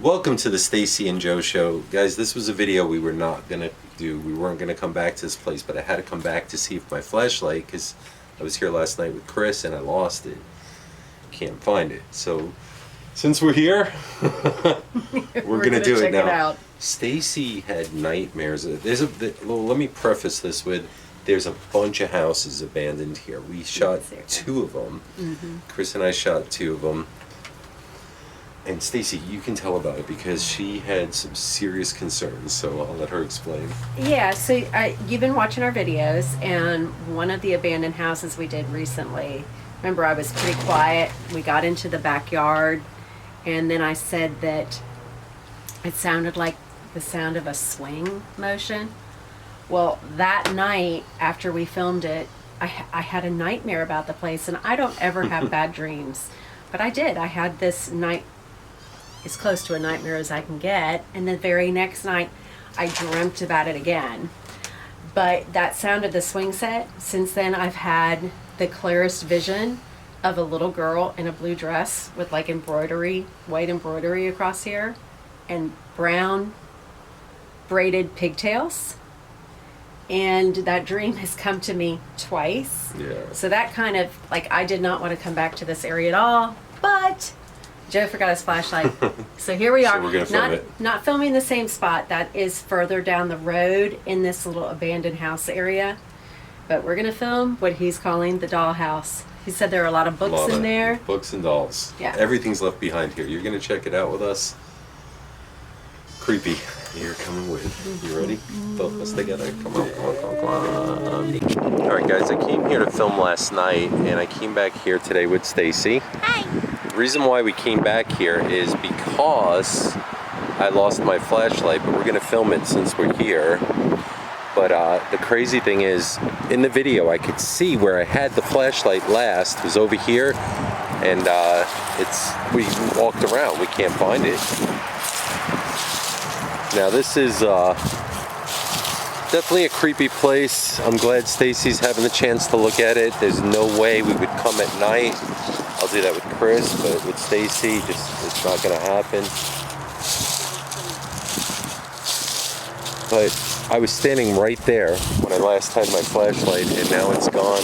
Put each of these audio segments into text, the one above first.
Welcome to the Stacy and Joe show. Guys, this was a video we were not going to do. We weren't going to come back to this place, but I had to come back to see if my flashlight, because I was here last night with Chris and I lost it. Can't find it. So, since we're here, we're going to do it now. Stacy had nightmares. Let me preface this with, there's a bunch of houses abandoned here. We shot 2 of them. Mm-hmm. Chris and I shot 2 of them. And Stacy, you can tell about it because she had some serious concerns, so I'll let her explain. Yeah, so you've been watching our videos, and one of the abandoned houses we did recently, remember I was pretty quiet, we got into the backyard, and then I said that it sounded like the sound of a swing motion. Well, that night after we filmed it, I had a nightmare about the place, and I don't ever have bad dreams, but I did. I had this night, as close to a nightmare as I can get, and the very next night I dreamt about it again. But that sound of the swing set, since then I've had the clearest vision of a little girl in a blue dress with like embroidery, white embroidery across here, and brown braided pigtails. And that dream has come to me twice. Yeah. So that kind of, like, I did not want to come back to this area at all, but Joe forgot his flashlight. So here we are. So we're gonna film it. Not filming the same spot. That is further down the road in this little abandoned house area. But we're going to film what he's calling the dollhouse. He said there are a lot of books in there. Books and dolls. Yeah. Everything's left behind here. You're going to check it out with us. Creepy. You're coming with. You ready? Both of us together. Come on, come on, come on, come on. Alright guys, I came here to film last night, and I came back here today with Stacy. Hi. The reason why we came back here is because I lost my flashlight, but we're going to film it since we're here. But the crazy thing is, in the video I could see where I had the flashlight last was over here, and we walked around, we can't find it. Now this is definitely a creepy place. I'm glad Stacy's having the chance to look at it. There's no way we would come at night. I'll do that with Chris, but with Stacy, it's not going to happen. But I was standing right there when I last had my flashlight, and now it's gone.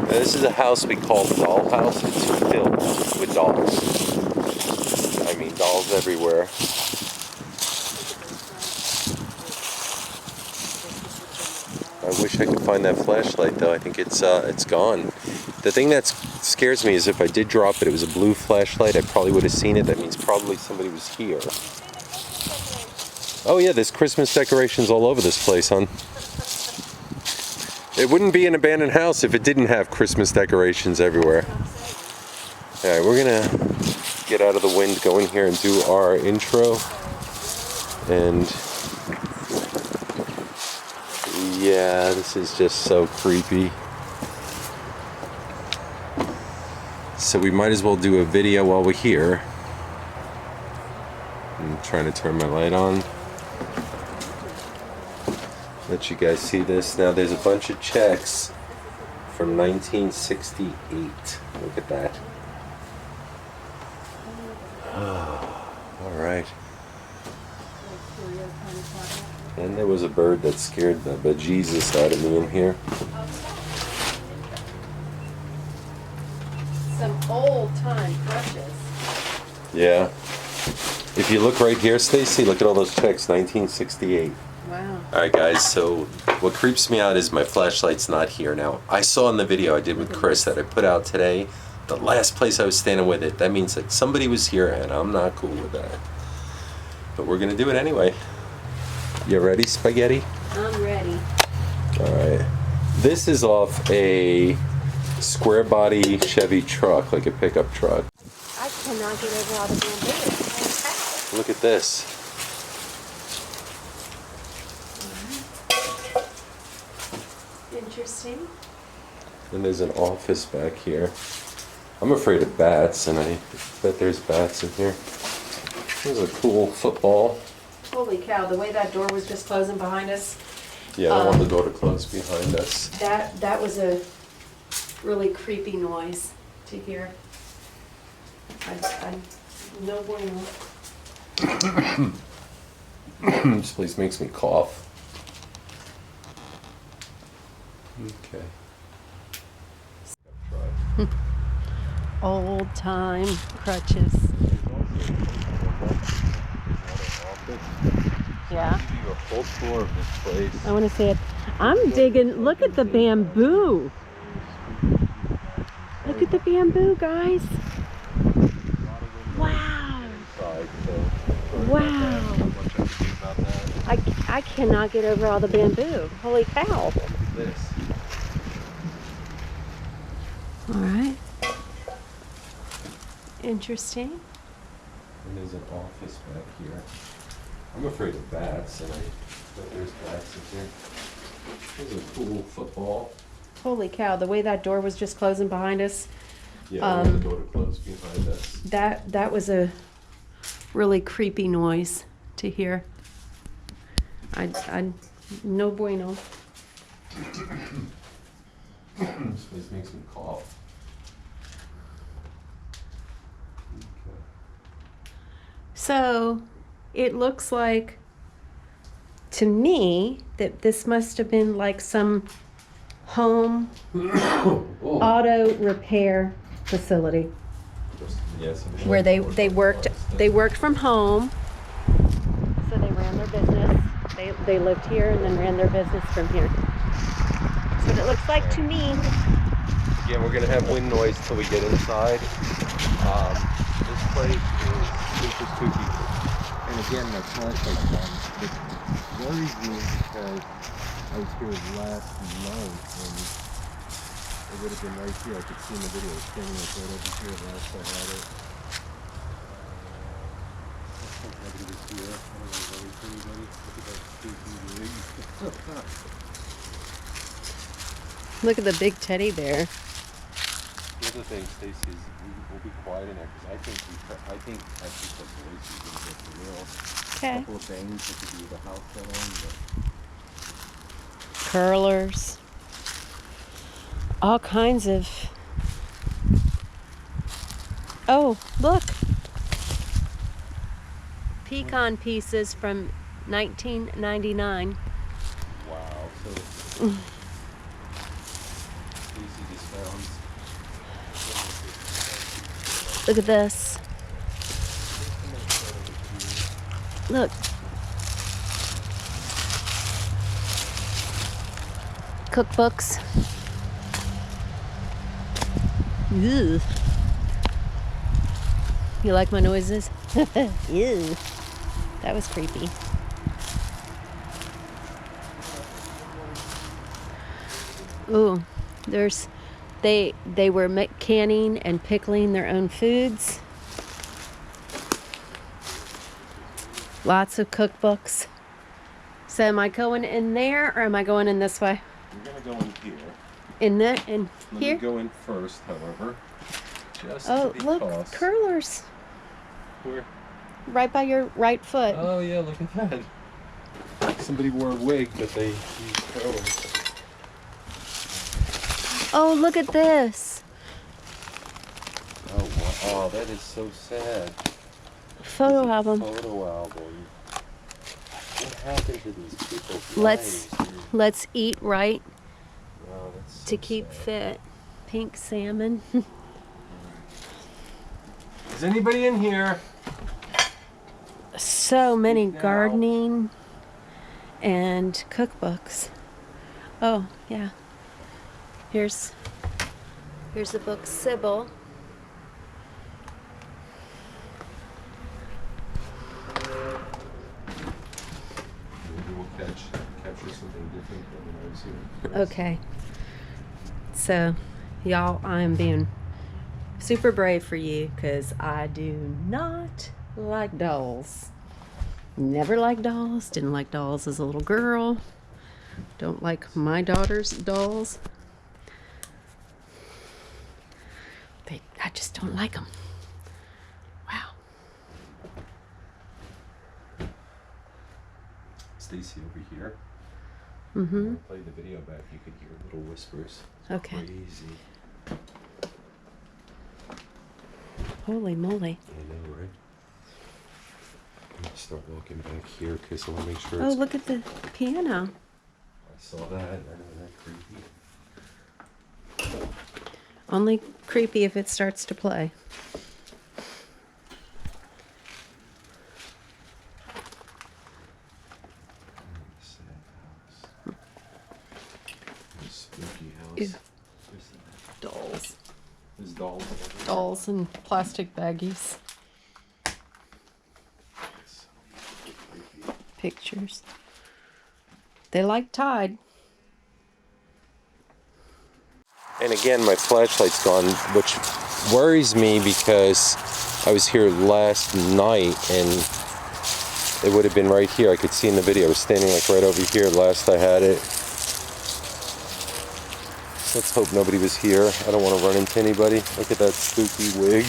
Now, this is a house we call the dollhouse. It's filled with dolls. I mean, dolls everywhere. I wish I could find that flashlight, though. I think it's gone. The thing that scares me is if I did drop it, it was a blue flashlight, I probably would have seen it. That means probably somebody was here. Oh yeah, there's Christmas decorations all over this place, hon. It wouldn't be an abandoned house if it didn't have Christmas decorations everywhere. Alright, we're gonna get out of the wind, go in here and do our intro. And yeah, this is just so creepy. So we might as well do a video while we're here. I'm trying to turn my light on. Let you guys see this. Now there's a bunch of checks from 1968. Look at that. Alright. And there was a bird that scared the bejesus out of me in here. Some old time crutches. Yeah. If you look right here, Stacy, look at all those checks, 1968. Wow. Alright guys, so what creeps me out is my flashlight's not here. Now, I saw in the video I did with Chris that I put out today, the last place I was standing with it, that means that somebody was here, and I'm not cool with that. But we're gonna do it anyway. You ready, Spaghetti? I'm ready. Alright. This is off a square body Chevy truck, like a pickup truck. I cannot get over all the bamboo. Look at this. Interesting. And there's an office back here. I'm afraid of bats, and I bet there's bats in here. There's a cool football. Holy cow, the way that door was just closing behind us. Yeah, I don't want the door to close behind us. That was a really creepy noise to hear. I No bueno. This place makes me cough. Okay. Old time crutches. Yeah. Give you a full tour of this place. I want to see it. I'm digging. Look at the bamboo. Look at the bamboo, guys. Wow. Wow. I cannot get over all the bamboo. Holy cow. Look at this. All right. Interesting. And there's an office back here. I'm afraid of bats, and but there's bats in here. There's a cool football. Holy cow, the way that door was just closing behind us. Yeah, the door closed behind us. That was a really creepy noise to hear. I no bueno. This place makes me cough. Okay. So, it looks like to me that this must have been like some home auto repair facility Yes. where they worked from home, so they ran their business. They lived here and then ran their business from here. That's what it looks like to me. Again, we're gonna have wind noise till we get inside. This place is super spooky. And again, the flashlight it worries me because I was here last night and it would have been right here. I could see in the video standing like right over here last I had it. Nobody was here. I don't know if anybody. Look at that spooky rig. Look at the big teddy bear. The other thing, Stacy, is we'll be quiet in there because I think the voice is gonna get the real. Okay. Couple of things that could be the house that on, Curlers. All kinds of. Oh, look. Pecan pieces from 1999. Wow. So Stacy just found. Look at this. Look. Cookbooks. Ew. You like my noises? Ew. That was creepy. Ooh, they were canning and pickling their own foods. Lots of cookbooks. So am I going in there or am I going in this way? We're gonna go in here. In Let here? me go in first, however. Just Oh, because. look, curlers. Where? Right by your right foot. Oh yeah, look at that. Somebody wore a wig, but they used curlers. Oh, look at this. Oh wow! Oh, that is so sad. Photo album. Photo album. What happened to these people's Let's lives? let's eat right Oh, that's so to keep sad. fit. Pink salmon. Is anybody in here? So many Now. gardening and cookbooks. Oh, yeah. Here's the book Sybil. Maybe we'll capture something different than when I was here. Okay. So, y'all, I'm being super brave for you because I do not like dolls. Never liked dolls. Didn't like dolls as a little girl. Don't like my daughter's dolls. I just don't like them. Wow. Stacy over here. Mm-hmm. Play the video back. You could hear little whispers. Okay. Crazy. Holy moly. I know, right? Start walking back here because I want to make sure Oh, it's... look at the piano. I saw that. I know that creepy. Only creepy if it starts to play. Spooky house. Ew. Dolls. There's dolls. Dolls and plastic baggies. Pictures. They like Tide. And again, my flashlight's gone, which worries me because I was here last night and it would have been right here. I could see in the video. I was standing like right over here last I had it. Let's hope nobody was here. I don't want to run into anybody. Look at that spooky wig.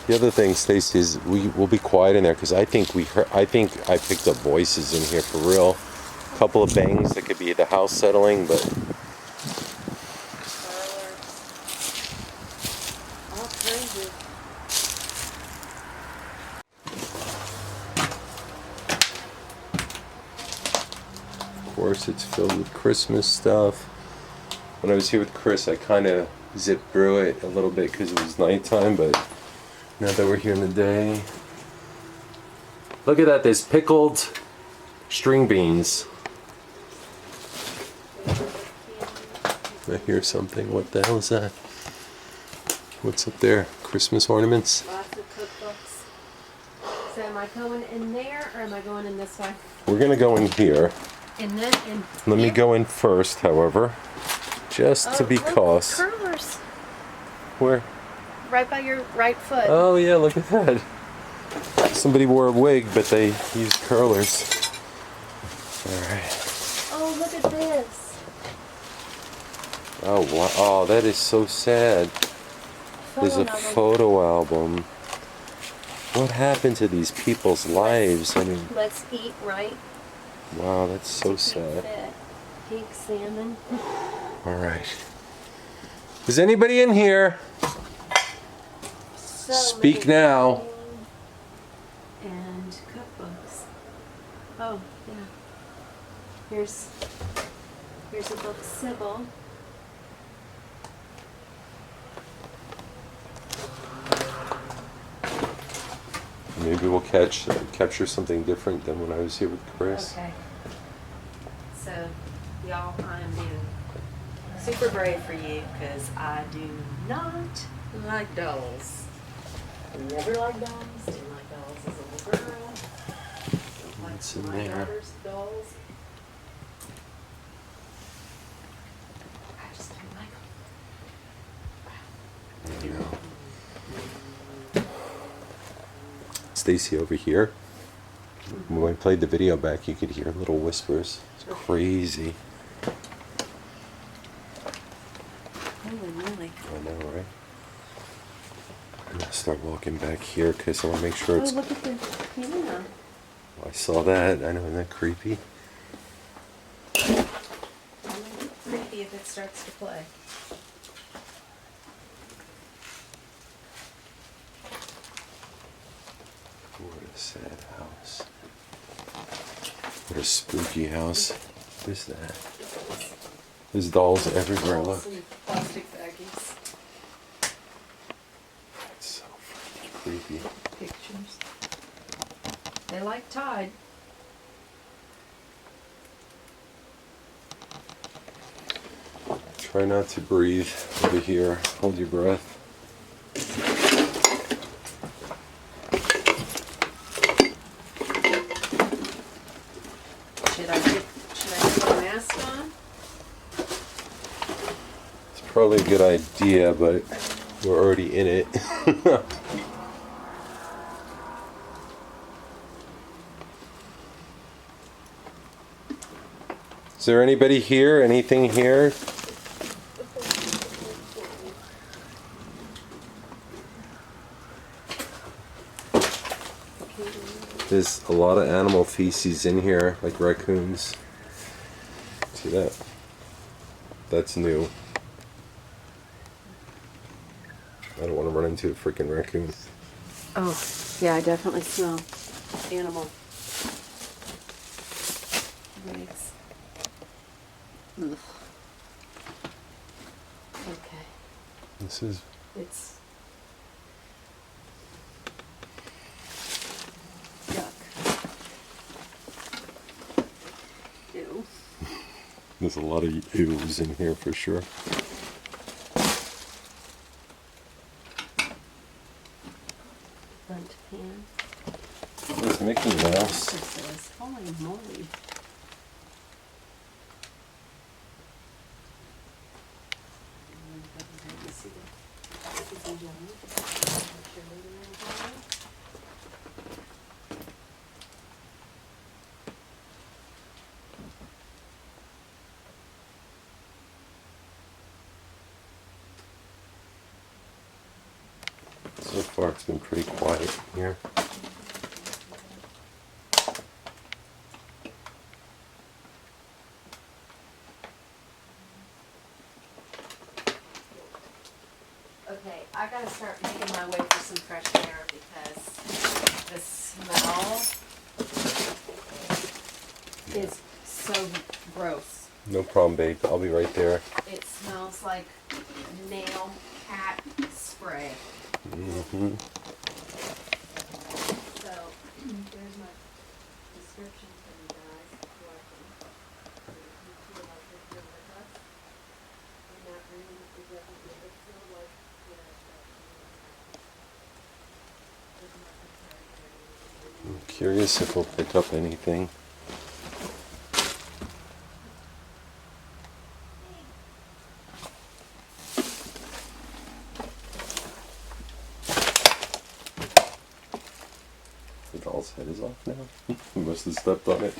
The other thing, Stacy, is we'll be quiet in there because I think I picked up voices in here for real. A couple of bangs that could be the house settling, but All crazy. of course it's filled with Christmas stuff. When I was here with Chris, I kind of zipped through it a little bit because it was nighttime, but now that we're here in the day, look at that. There's pickled string beans. I hear something. What the hell is that? What's up there? Christmas ornaments? Lots of cookbooks. So am I going in there or am I going in this way? We're gonna go in here. And then in Let me here? go in first, however, just to be look, cautious. curlers. Where? Right by your right foot. Oh yeah, look at that. Somebody wore a wig, but they used curlers. Alright. Oh, look at this. Oh wow. Oh, that is so sad. There's a album. photo album. What happened to these people's lives? I mean, Let's eat right. wow, that's so Pink sad. fit. Pink salmon. Alright. Is anybody in here? So Speak many now. and cookbooks. Oh, yeah. Here's a book, Sybil. Maybe we'll capture something different than when I was here with Chris. Okay. So, y'all, I am being super brave for you because I do not like dolls. Never liked dolls. Didn't like dolls as a little girl. Don't like What's in my there? daughter's dolls. I just don't like them. You know. Stacy over here. When I played the video back, you could hear little whispers. It's crazy. Holy moly. I know, right? I'm gonna start walking back here because I want to make sure it's... Oh, look at the piano. I saw that. I know, isn't that creepy? Creepy if it starts to play. What a sad house. What a spooky house. What is that? There's dolls everywhere, look. Some plastic baggies. It's so freaking creepy. Pictures. They like Tide. Try not to breathe over here. Hold your breath. Should I put a mask on? It's probably a good idea, but we're already in it. Is there anybody here? Anything here? There's a lot of animal feces in here, like raccoons. See that? That's new. I run into a freaking raccoon. Oh, yeah, I definitely smell animal legs. Ugh. Okay. This is It's yuck. Ew. there's a lot of ooze in here for sure. Burnt pan. There's Mickey Mouse. This is, holy moly. So far it's been pretty quiet in here. Okay, I gotta start making my way for some fresh air because the smell is so gross. No problem, babe. I'll be right there. It smells like nail cat spray. Mm-hmm. So, there's my description for you guys. So I can, so that you feel like you're here with us. And that room is definitely, it smells like, I'm curious if we'll pick up anything. The doll's head is off now. We must have stepped on it.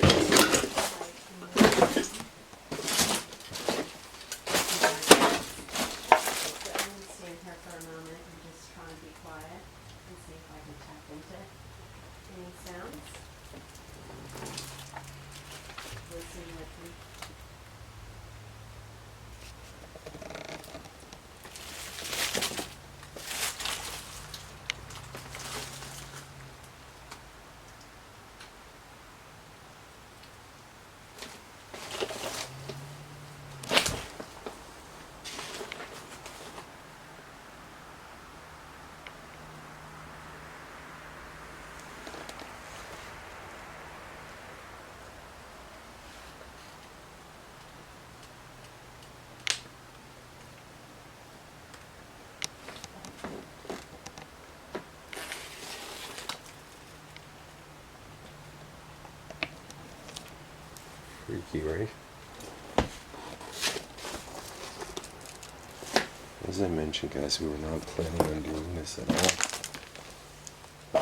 stand here for a moment and just try and be quiet and see if I can tap into any sounds. Listen with me. Freaky, right? As I mentioned, guys, we were not planning on doing this at all.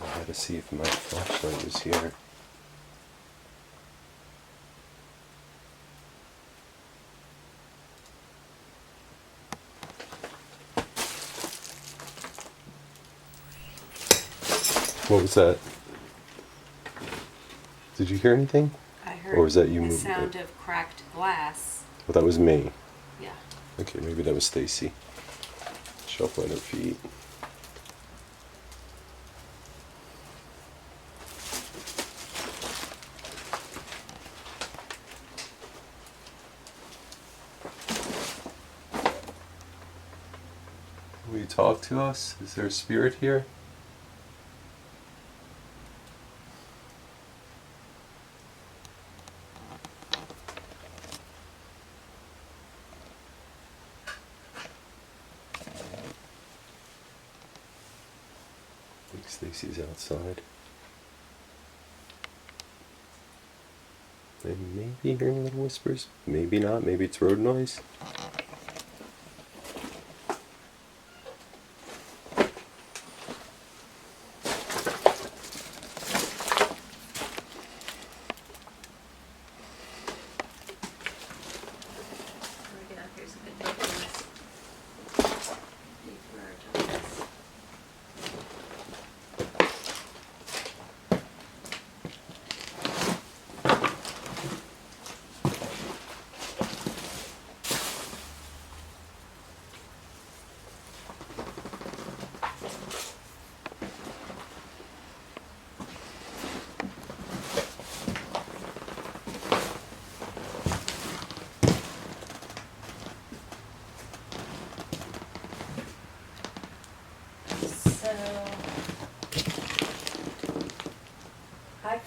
I had to see if my flashlight was here. What was that? Did you hear anything? I heard Or was that you the moving sound it? of cracked glass. Well, that was me. Yeah. Okay, maybe that was Stacy. Shuffling her feet. Will you talk to us? Is there a spirit here? I think Stacy's outside. I may be hearing little whispers. Maybe not. Maybe it's road noise. Here's a good look at this. Deep merge.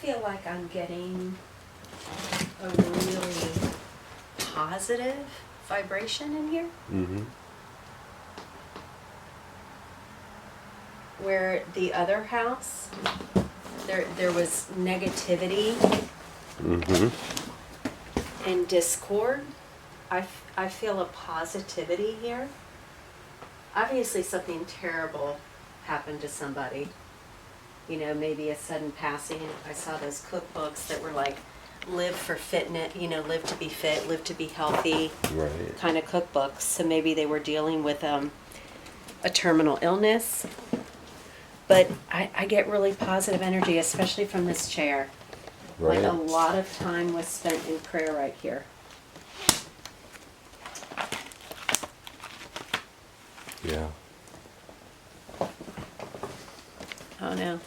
feel like I'm getting a really positive vibration in here. Mm-hmm. Where the other house, there was negativity Mm-hmm. and discord. I feel a positivity here. Obviously something terrible happened to somebody. You know, maybe a sudden passing. I saw those cookbooks that were like, live for fitness, you know, live to be fit, live to be healthy, Right. kind of cookbooks. So maybe they were dealing with a terminal illness. But I get really positive energy, especially from this chair. Right. Like a lot of time was spent in prayer right here. Yeah. Oh no.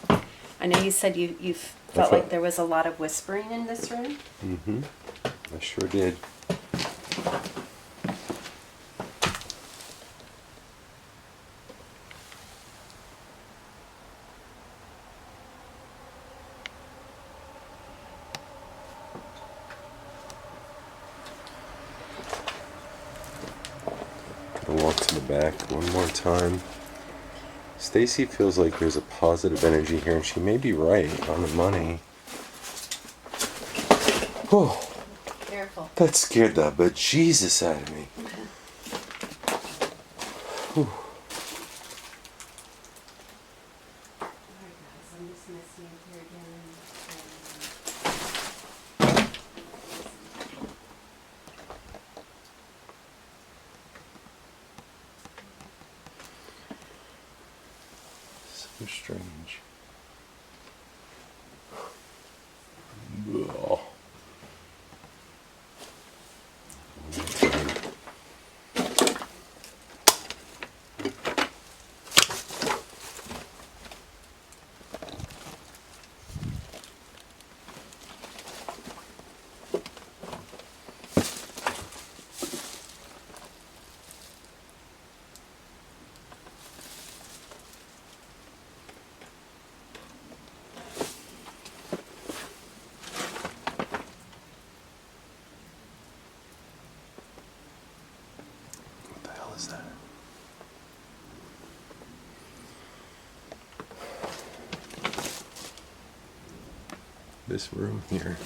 I know you said you felt like there was a lot of whispering in this room. Mm-hmm. I sure did. Gonna walk to the back one more time. Stacy feels like there's a positive energy here, and she may be right on the money. Oh, Careful. that scared the bejesus out of me. Whew. Alright guys, I'm just gonna stand here again. So strange. Ugh. What the hell is that? This room here.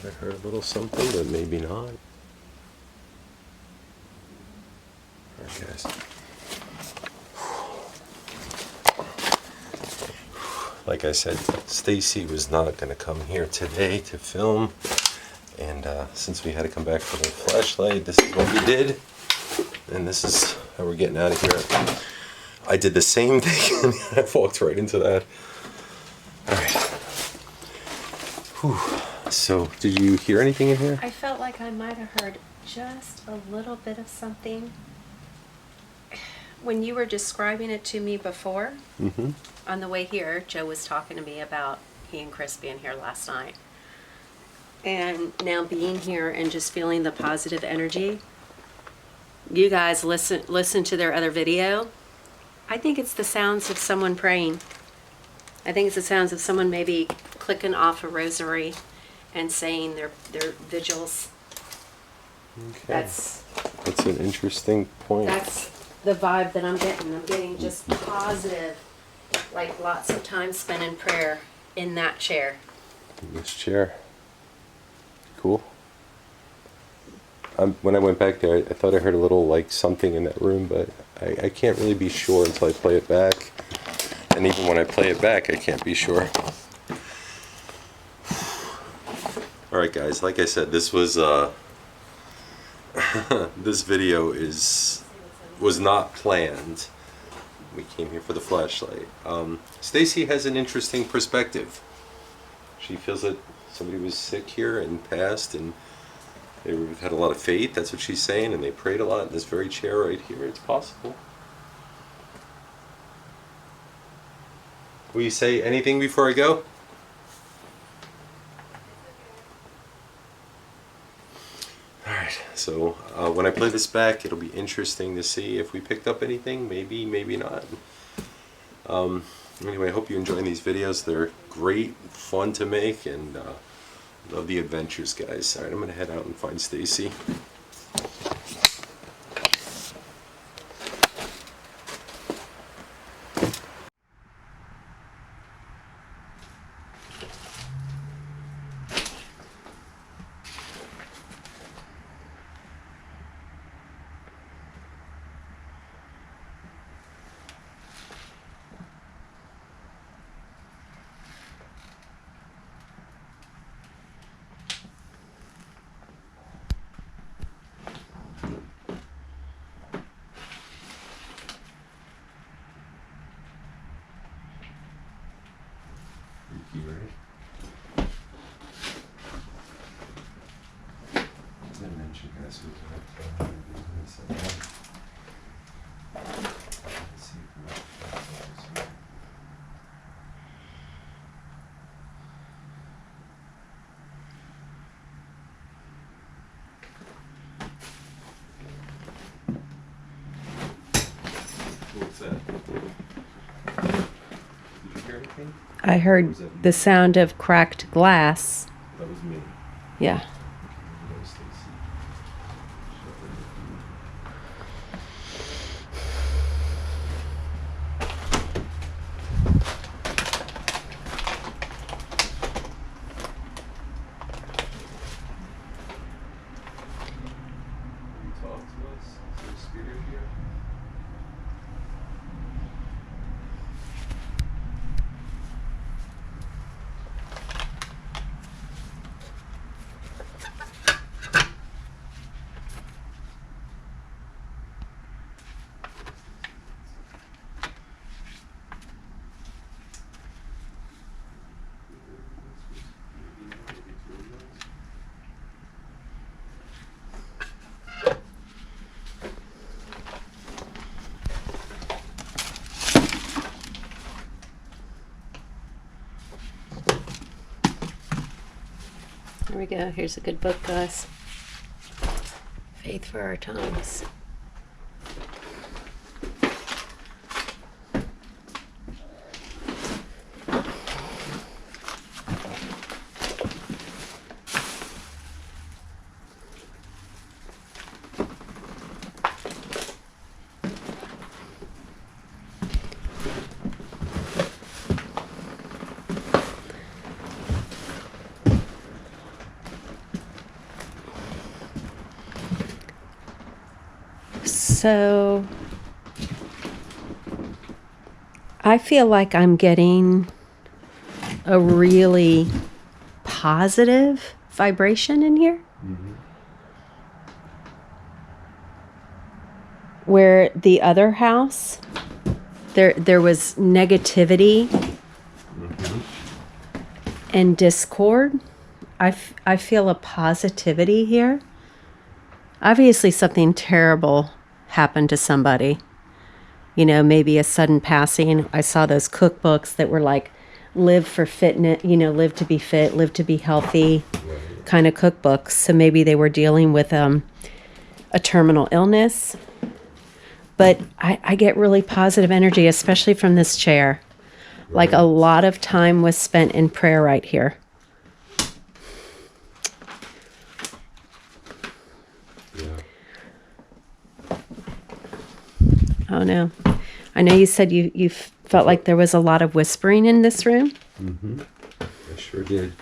I heard a little something, but maybe not. Alright, guys. Like I said, Stacy was not going to come here today to film. And since we had to come back for the flashlight, this is what we did. And this is how we're getting out of here. I did the same thing. I walked right into that. Alright. Whew. So, did you hear anything in here? I felt like I might have heard just a little bit of something. When you were describing it to me before, Mm-hmm. on the way here, Joe was talking to me about he and Chris being here last night. And now being here and just feeling the positive energy. You guys listen to their other video. I think it's the sounds of someone praying. I think it's the sounds of someone maybe clicking off a rosary and saying their vigils. Okay. That's an interesting point. That's the vibe that I'm getting. I'm getting just positive, like lots of time spent in prayer in that chair. This chair. Cool. When I went back there, I thought I heard a little like something in that room, but I can't really be sure until I play it back. And even when I play it back, I can't be sure. Alright guys, like I said, this was this video was not planned. We came here for the flashlight. Stacy has an interesting perspective. She feels that somebody was sick here and passed, and they had a lot of faith. That's what she's saying, and they prayed a lot in this very chair right here. It's possible. Will you say anything before I go? Alright, so when I play this back, it'll be interesting to see if we picked up anything. Maybe, maybe not. Anyway, I hope you're enjoying these videos. They're great, fun to make, and love the adventures, guys. All right, I'm going to head out and find Stacy. You ready? I mentioned guys who what's that? Did you hear anything? I heard the sound of cracked glass. That was me. Yeah. That was Stacy. You talk to us? Is there a spirit here? Here we go. Here's a good book, guys. Faith for Our Times. So I feel like I'm getting a really positive vibration in here. Mm-hmm. Where the other house, there was negativity Mm-hmm. and discord. I feel a positivity here. Obviously something terrible happened to somebody. You know, maybe a sudden passing. I saw those cookbooks that were like, live for fitness, you know, live to be fit, live to be healthy kind of cookbooks. So maybe they were dealing with a terminal illness. But I get really positive energy, especially from this chair. Like a lot of time was spent in prayer right here. Oh no. I know you said you felt like there was a lot of whispering in this room. Mm-hmm. I sure did.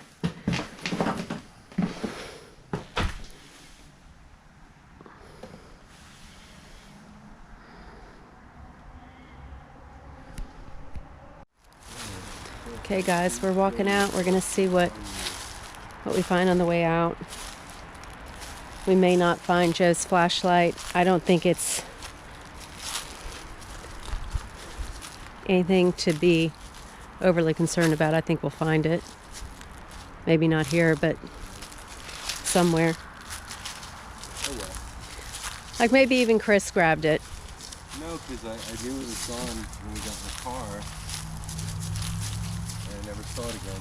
Okay guys, we're walking out. We're gonna see what we find on the way out. We may not find Joe's flashlight. I don't think it's anything to be overly concerned about. I think we'll find it. Maybe not here, but somewhere. Oh well. Like maybe even Chris grabbed it. No, because I knew it was gone when we got in the car. And I never saw it again.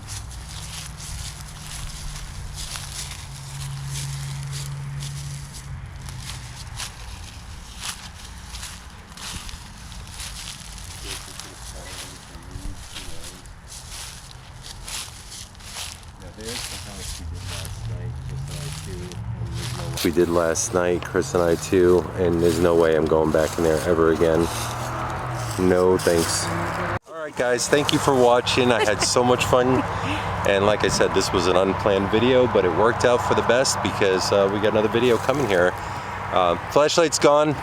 like we did last night, Chris and I too, and there's no way I'm going back in there ever again. No thanks. Alright guys, thank you for watching. I had so much fun, and like I said, this was an unplanned video, but it worked out for the best because we got another video coming here. Flashlight's gone.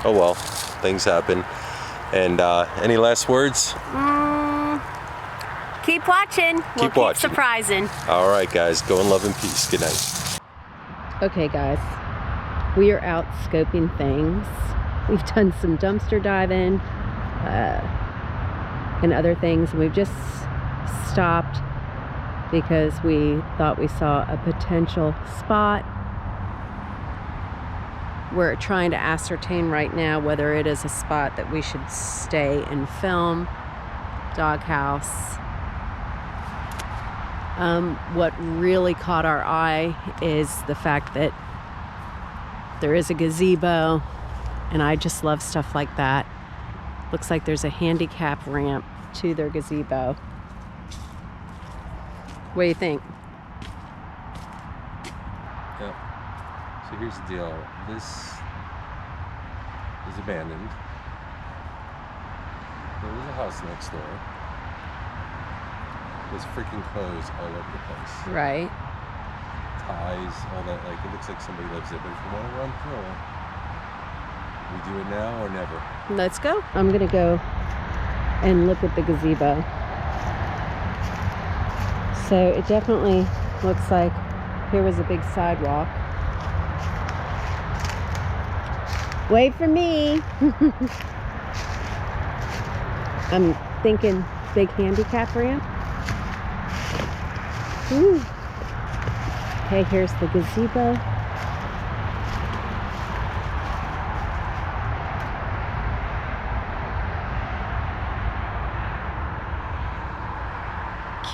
Oh well, things happen. And any last words? Keep watching. Keep watching. Surprising. Alright guys, go in love and peace. Good night. Okay guys, we are out scoping things. We've done some dumpster diving and other things, and we've just stopped because we thought we saw a potential spot. We're trying to ascertain right now whether it is a spot that we should stay and film. Doghouse. What really caught our eye is the fact that there is a gazebo, and I just love stuff like that. Looks like there's a handicap ramp to their gazebo. What do you think? Yeah. So here's the deal. This is abandoned. There was a house next door. There's freaking clothes all over the place. Right. Ties, all that. Like, it looks like somebody lives there. But if you want to run through, we do it now or never. Let's go. I'm gonna go and look at the gazebo. So it definitely looks like here was a big sidewalk. Wait for me. I'm thinking big handicap ramp. Ooh. Okay, here's the gazebo.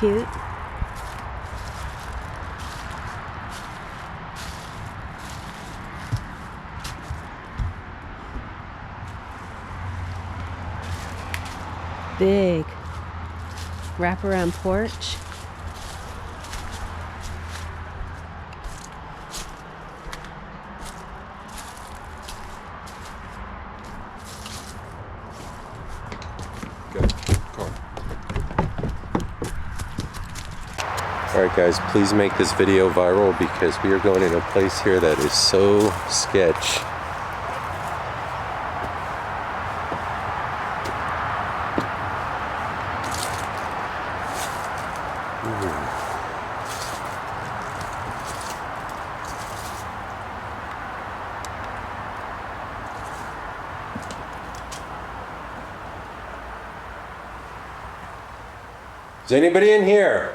Cute. Big wraparound porch. Good. Cool. Alright guys, please make this video viral because we are going in a place here that is so sketch. Is anybody in here?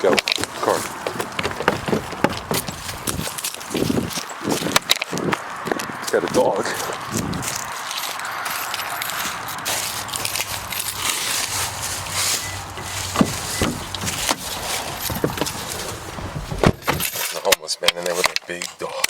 Go, car. It's got a dog. There's a homeless man in there with a big dog.